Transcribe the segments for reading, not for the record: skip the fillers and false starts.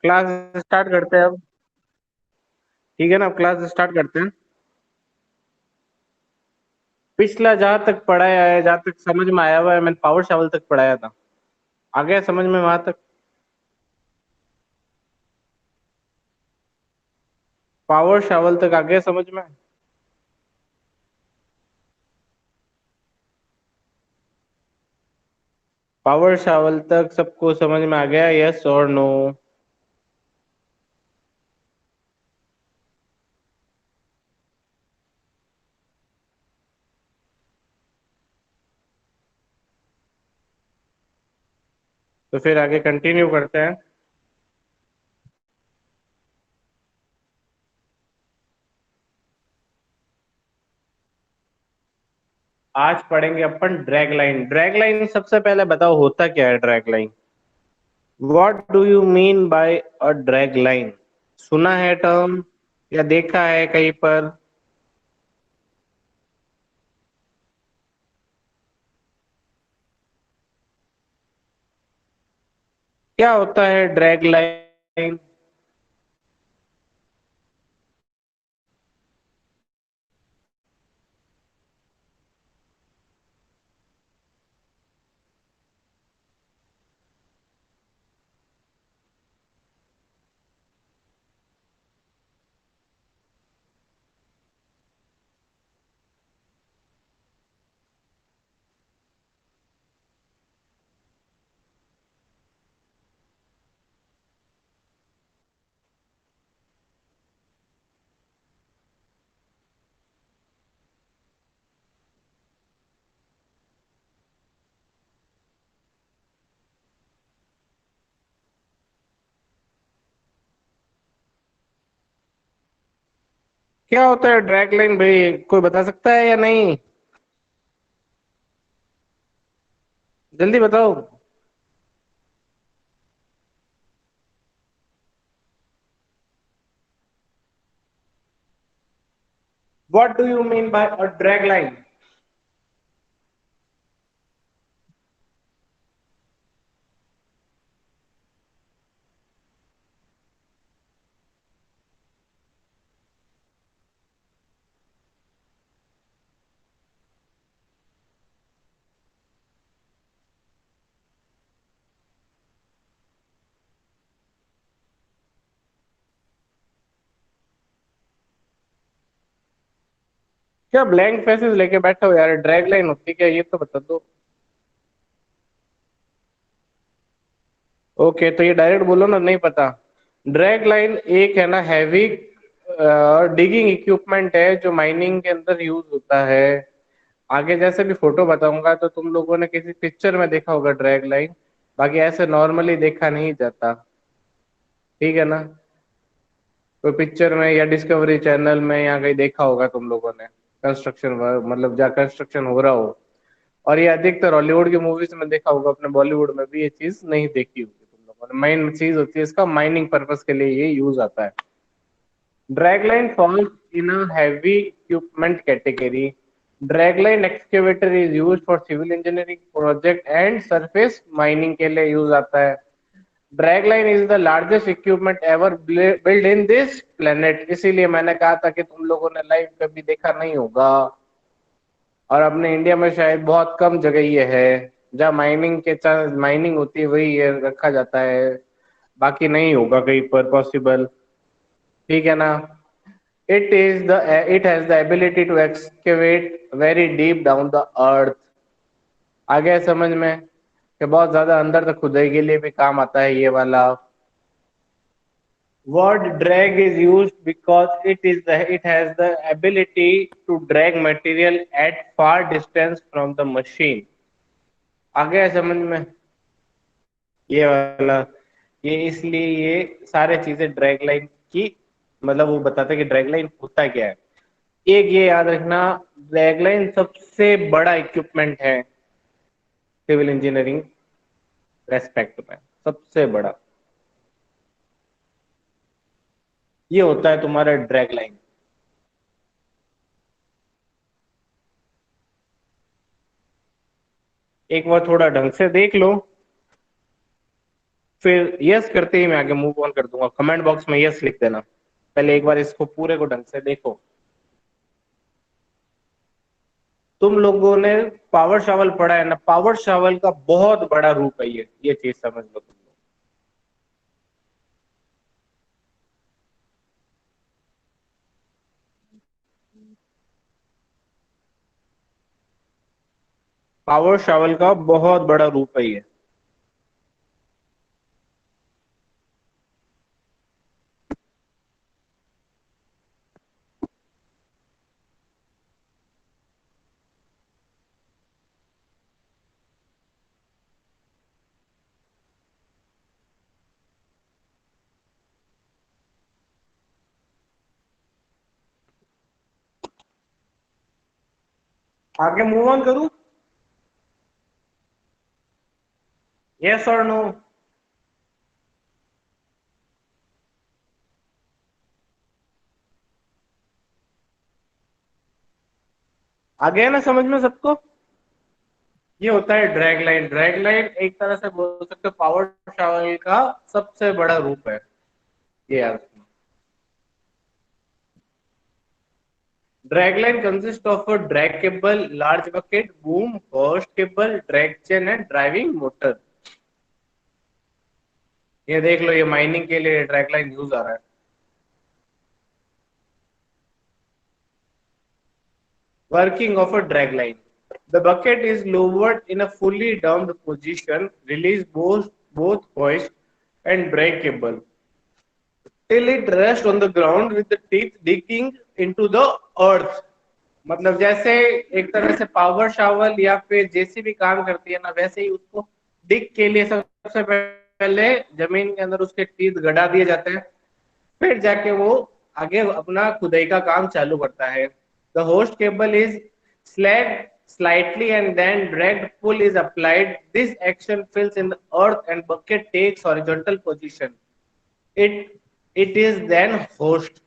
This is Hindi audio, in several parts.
क्लास स्टार्ट करते हैं अब। ठीक है ना, अब क्लास स्टार्ट करते हैं। पिछला जहां तक पढ़ाया है, जहां तक समझ में आया हुआ है, मैंने पावर शावल तक पढ़ाया था। आ गया समझ में वहां तक? पावर शावल तक आ गया समझ में? पावर शावल तक सबको समझ में आ गया, यस और नो? तो फिर आगे कंटिन्यू करते हैं। आज पढ़ेंगे अपन ड्रैग लाइन। ड्रैग लाइन सबसे पहले बताओ होता क्या है drag line? What do you mean bye a drag line? सुना है टर्म या देखा है कहीं पर? क्या होता है ड्रैग लाइन? क्या होता है ड्रैग लाइन भाई, कोई बता सकता है या नहीं? जल्दी बताओ। What do you mean bye a drag line? क्या ब्लैंक फेसेस लेके बैठे हो यार? ड्रैग लाइन होती क्या है, ये तो बता दो। ओके, तो ये डायरेक्ट बोलो ना, नहीं पता। ड्रैग लाइन एक है ना हैवी डिगिंग इक्विपमेंट है जो माइनिंग के अंदर यूज होता है। आगे जैसे भी फोटो बताऊंगा तो तुम लोगों ने किसी पिक्चर में देखा होगा ड्रैग लाइन। बाकी ऐसे नॉर्मली देखा नहीं जाता। ठीक है ना? कोई पिक्चर में या डिस्कवरी चैनल में या कहीं देखा होगा तुम लोगों ने। कंस्ट्रक्शन वर्क मतलब जहाँ कंस्ट्रक्शन हो रहा हो। और ये अधिकतर हॉलीवुड की मूवीज में देखा होगा, अपने बॉलीवुड में भी ये चीज नहीं देखी होगी तुम लोगों ने। मेन चीज होती है इसका माइनिंग पर्पस के लिए ये यूज आता है। Dragline falls in a heavy equipment category. Dragline excavator is used for civil engineering project and surface mining के लिए यूज आता है। Dragline is the largest equipment ever built in this planet। इसीलिए मैंने कहा था कि तुम लोगों ने लाइव कभी देखा नहीं होगा। और अपने इंडिया में शायद बहुत कम जगह ये है जहाँ माइनिंग होती है, वही ये रखा जाता है। बाकी नहीं होगा कहीं पर पॉसिबल। ठीक है ना? It has the ability to excavate very deep down the earth। आ गया समझ में कि बहुत ज्यादा अंदर तक खुदाई के लिए भी काम आता है ये वाला। Word drag is used because it has the ability to drag material at far distance from the machine। आ गया समझ में ये वाला? ये इसलिए ये सारे चीजें ड्रैग लाइन की मतलब वो बताता है कि ड्रैग लाइन होता क्या है। एक ये याद रखना, ड्रैगलाइन सबसे बड़ा इक्विपमेंट है सिविल इंजीनियरिंग रेस्पेक्ट में। सबसे बड़ा ये होता है तुम्हारा ड्रैग लाइन। एक बार थोड़ा ढंग से देख लो। फिर यस करते ही मैं आगे मूव ऑन कर दूंगा। कमेंट बॉक्स में यस लिख देना। पहले एक बार इसको पूरे को ढंग से देखो। तुम लोगों ने पावर शावल पढ़ा है ना, पावर शावल का बहुत बड़ा रूप है ये चीज समझ लो तुम लोग। पावर शावल का बहुत बड़ा रूप है ये। आगे मूव ऑन करूं? यस और नो? आगे है ना समझ में सबको? ये होता है ड्रैग लाइन। ड्रैग लाइन एक तरह से बोल सकते हो पावर शावल का सबसे बड़ा रूप है ये यार। Dragline consists of a drag cable, large bucket, boom, hose cable, drag chain and driving motor। ये देख लो, ये माइनिंग के लिए ड्रैग लाइन यूज आ रहा है। Working of a drag line: the bucket is lowered in a fully downed position, release both hoist and drag cable till it rests on the ground with the teeth digging into the earth। मतलब जैसे एक तरह से पावर शावल या फिर जेसीबी काम करती है ना, वैसे ही उसको डिग के लिए सबसे पहले जमीन के अंदर उसके टीथ गड़ा दिए जाते हैं, फिर जाके वो आगे अपना खुदाई का काम चालू करता है। The host cable is slag slightly and then dragged pull is applied. This action fills in the earth and bucket takes horizontal position. It is then hosed.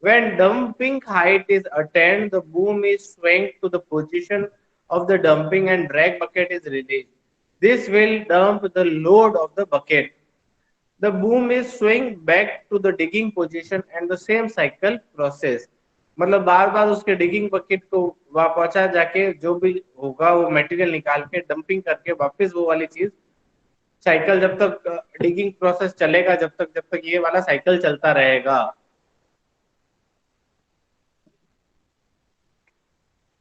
When dumping height is attained, the boom is swung to the position of the dumping and drag bucket is released. This will dump the load of the bucket. The boom is swing back to the digging position and the same cycle process। मतलब बार बार उसके डिगिंग बकेट को वहां पहुंचा जाके जो भी होगा वो मटेरियल निकाल के डंपिंग करके वापस वो वाली चीज साइकिल जब तक डिगिंग प्रोसेस चलेगा, जब तक ये वाला साइकिल चलता रहेगा।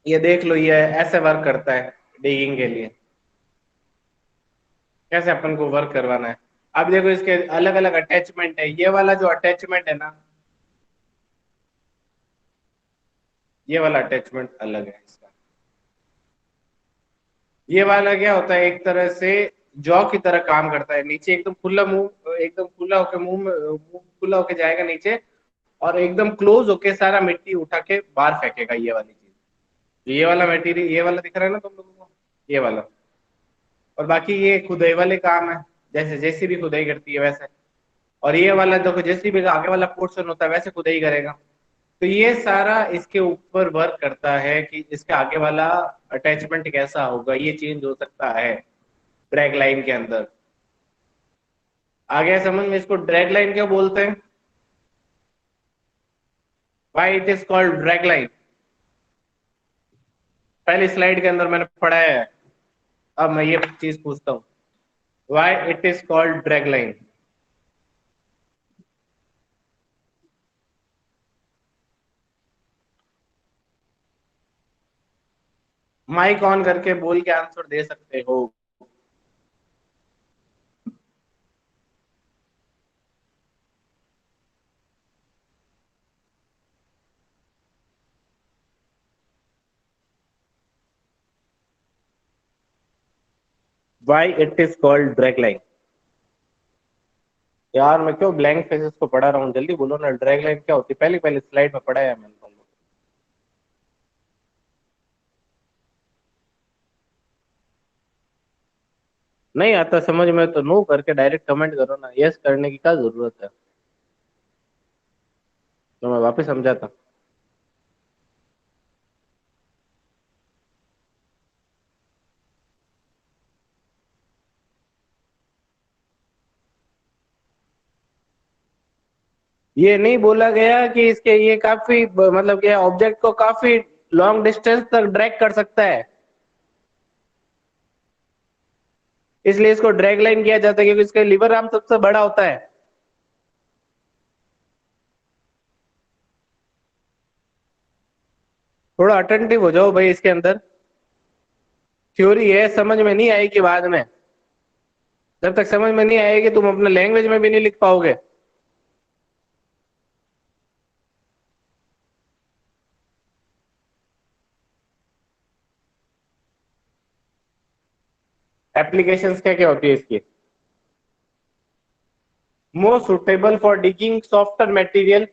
ये देख लो, ये ऐसे वर्क करता है डिगिंग के लिए। कैसे अपन को वर्क करवाना है? अब देखो इसके अलग अलग अटैचमेंट है। ये वाला जो अटैचमेंट है ना, ये वाला अटैचमेंट अलग है इसका। ये वाला क्या होता है, एक तरह से जॉ की तरह काम करता है। नीचे एकदम खुला मुंह, एकदम खुला होके मुंह खुला होके जाएगा नीचे, और एकदम क्लोज होके सारा मिट्टी उठा के बाहर फेंकेगा ये वाली चीज। ये वाला मटेरियल, ये वाला दिख रहा है ना तुम लोगों को, ये वाला। और बाकी ये खुदाई वाले काम है, जैसे जेसीबी खुदाई करती है वैसे। और ये वाला देखो, जेसीबी का आगे वाला पोर्शन होता है वैसे खुदाई करेगा। तो ये सारा इसके ऊपर वर्क करता है कि इसके आगे वाला अटैचमेंट कैसा होगा, ये चेंज हो सकता है ड्रैग लाइन के अंदर। आ गया समझ में? इसको ड्रैग लाइन क्यों बोलते हैं? Why it is called drag line? पहली स्लाइड के अंदर मैंने पढ़ा है। अब मैं ये चीज पूछता हूँ, why it is called drag line? Mic on करके बोल के आंसर दे सकते हो। Why it is called drag line? यार मैं क्यों ब्लैंक फेसेस को पढ़ा रहा हूँ, जल्दी बोलो ना। ड्रैग लाइन क्या होती है? पहली पहली स्लाइड में पढ़ा है मैंने तुम लोग। नहीं आता समझ में तो नो करके डायरेक्ट कमेंट करो ना, यस करने की क्या जरूरत है? तो मैं वापस समझाता। ये नहीं बोला गया कि इसके ये काफी मतलब कि ऑब्जेक्ट को काफी लॉन्ग डिस्टेंस तक ड्रैग कर सकता है, इसलिए इसको ड्रैग लाइन किया जाता है क्योंकि इसका लीवर आर्म सबसे बड़ा होता है। थोड़ा अटेंटिव हो जाओ भाई इसके अंदर। थ्योरी है, समझ में नहीं आएगी बाद में। जब तक समझ में नहीं आएगी तुम अपने लैंग्वेज में भी नहीं लिख पाओगे। एप्लीकेशंस क्या क्या होती है इसकी? Most suitable for digging softer material,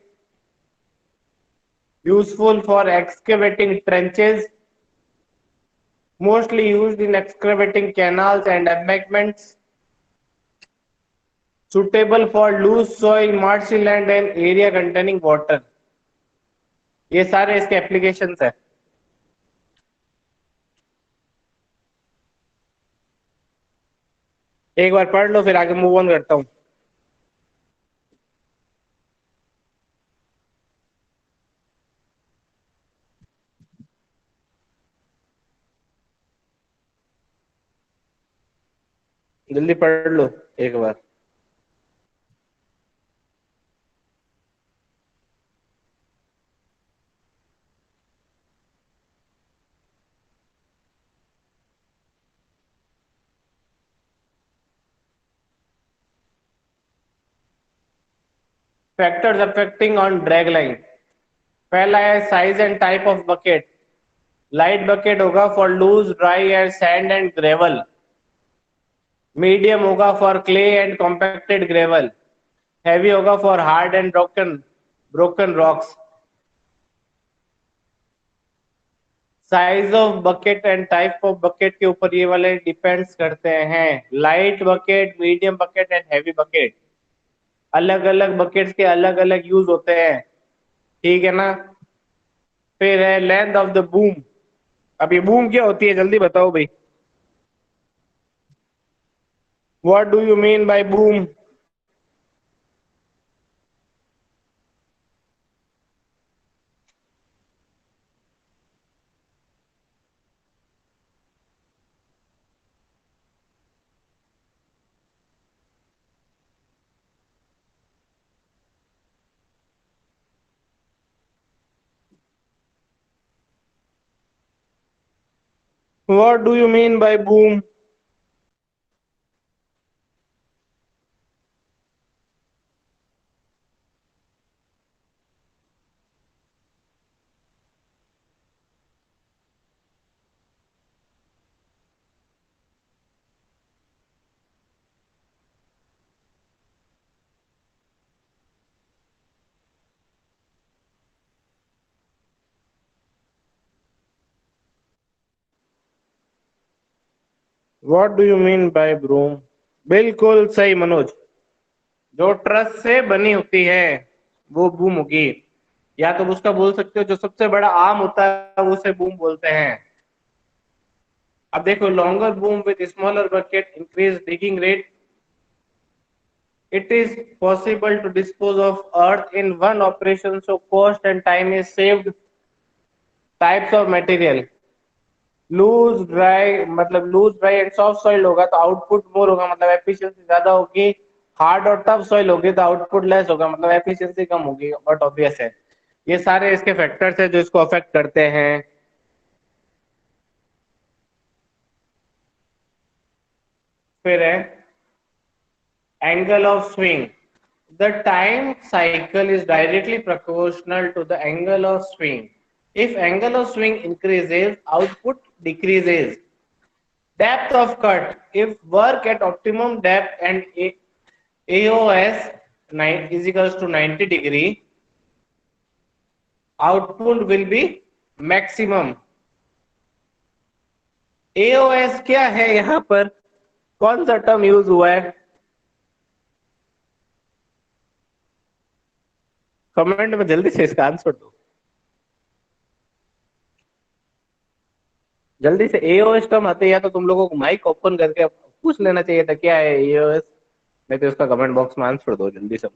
useful for excavating trenches, mostly used in excavating canals and embankments, suitable for loose soil, marshy land and area containing water। ये सारे इसके एप्लीकेशंस है। एक बार पढ़ लो फिर आगे मूव ऑन करता हूँ। जल्दी पढ़ लो एक बार। Factors affecting on drag line. पहला है size and type of bucket. Light bucket होगा for loose dry and sand and gravel. Medium होगा for clay and compacted gravel. Heavy होगा for hard and broken broken rocks. Size of bucket and type of bucket के ऊपर ये वाले डिपेंड्स करते हैं। Light bucket, medium bucket and heavy bucket, अलग अलग बकेट्स के अलग अलग यूज होते हैं, ठीक है ना। फिर है लेंथ ऑफ द बूम। अब ये बूम क्या होती है जल्दी बताओ भाई। What do you mean by boom? What do you mean by boom? What do you mean by broom? बिल्कुल सही मनोज। जो ट्रस से बनी होती है वो बूम होगी। या तो उसका बोल सकते हो जो सबसे बड़ा आम होता है उसे बूम बोलते हैं। अब देखो, longer boom with smaller bucket increase digging rate. It is possible to dispose of earth in one operation, so cost and time is saved। Types of material, loose dry, मतलब loose dry and soft soil होगा तो आउटपुट मोर होगा, मतलब एफिशिएंसी ज्यादा होगी। हार्ड और टफ सॉइल होगी तो आउटपुट लेस होगा, मतलब एफिशिएंसी कम होगी, बट ऑब्वियस है। ये सारे इसके फैक्टर्स है जो इसको अफेक्ट करते हैं। फिर है angle of swing। The time cycle is directly proportional to the angle of swing। If angle of swing increases, output decreases। Depth of cut, if work at optimum depth and AOS 9 is equals to 90 degree, output will be maximum। AOS क्या है, यहाँ पर कौन सा टर्म यूज हुआ है? कमेंट में जल्दी से इसका आंसर दो। जल्दी से। एओएस टर्म आते या तो तुम लोगों को माइक ओपन करके पूछ लेना चाहिए था क्या है एओएस। नहीं तो इसका कमेंट बॉक्स में आंसर दो जल्दी से।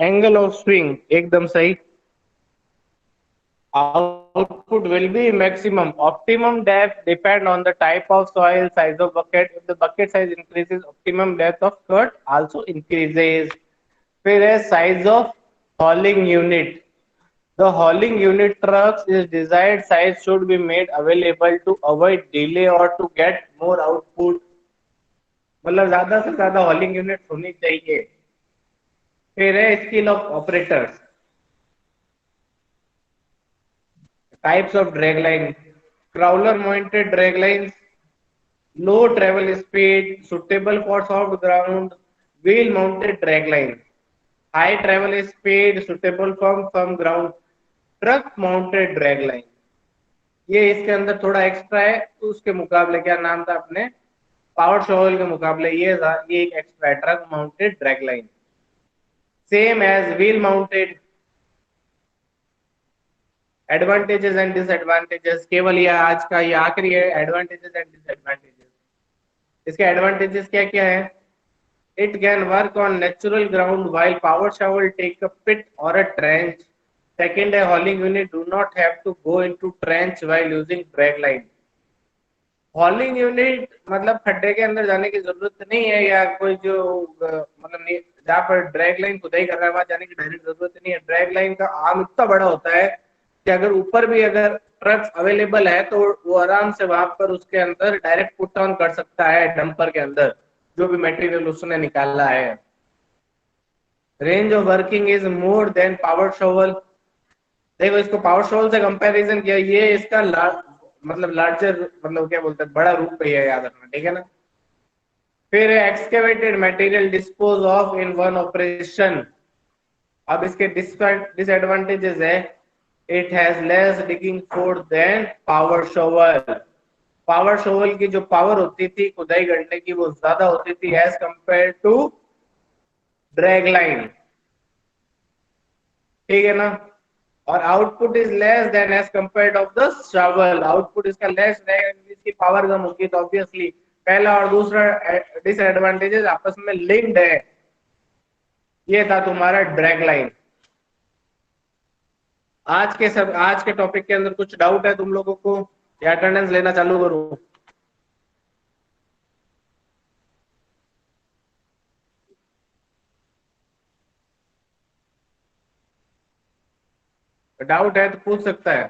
एंगल ऑफ स्विंग, एकदम सही। Output will be maximum. Optimum depth depend on the type of soil, size of bucket. If the bucket size increases, optimum depth of cut also increases. फिर है size of hauling unit. The hauling unit trucks is desired size should be made available to avoid delay or to get more output. मतलब ज्यादा से ज्यादा हॉलिंग यूनिट होनी चाहिए। फिर है skill of operators. Types of drag line, crawler mounted drag lines, low travel speed, suitable for soft ground, wheel mounted drag line, high travel speed, suitable for firm ground, truck mounted drag line। ये इसके अंदर थोड़ा एक्स्ट्रा है, तो उसके मुकाबले क्या नाम था अपने पावर शॉवल के मुकाबले ये था, ये एक extra truck mounted drag line. Same as wheel mounted. Advantages and disadvantages, केवल ये आज का ये आखिरी है, एडवांटेजेस एंड डिसएडवांटेजेस। इसके एडवांटेजेस क्या क्या है? It can work on natural ground while power shovel take a pit or a trench. Second, a hauling unit do not have to go into trench while using drag line. हॉलिंग unit मतलब खड्डे के अंदर जाने की जरूरत नहीं है, या कोई जो मतलब नहीं, जहाँ पर ड्रैग लाइन खुदाई कर रहा है वहां जाने की डायरेक्ट जरूरत नहीं है। ड्रैग लाइन का आर्म इतना बड़ा होता है कि अगर ऊपर भी अगर ट्रक्स अवेलेबल है तो वो आराम से वहां पर उसके अंदर डायरेक्ट पुट ऑन कर सकता है, डंपर के अंदर जो भी मटेरियल उसने निकाला है। Range of working is more than power shovel. देखो इसको पावर शोवल से कंपैरिजन किया, ये इसका मतलब लार्जर, मतलब क्या बोलते हैं, बड़ा रूप है, ये याद रखना, ठीक है ना। फिर excavated material dispose of in one operation. अब इसके डिसएडवांटेजेस है, it has less digging force than power shovel. Power shovel की जो पावर होती थी खुदाई करने की वो ज्यादा होती थी as compare to drag line, ठीक है ना। और output is less than as compared of the shovel. Output इसका लेस रहेगा क्योंकि इसकी पावर कम होगी, तो ऑब्वियसली पहला और दूसरा डिसएडवांटेजेस आपस में लिंक्ड है। ये था तुम्हारा ड्रैग लाइन। आज के टॉपिक के अंदर कुछ डाउट है तुम लोगों को, या अटेंडेंस लेना चालू करूं? डाउट है तो पूछ सकता है।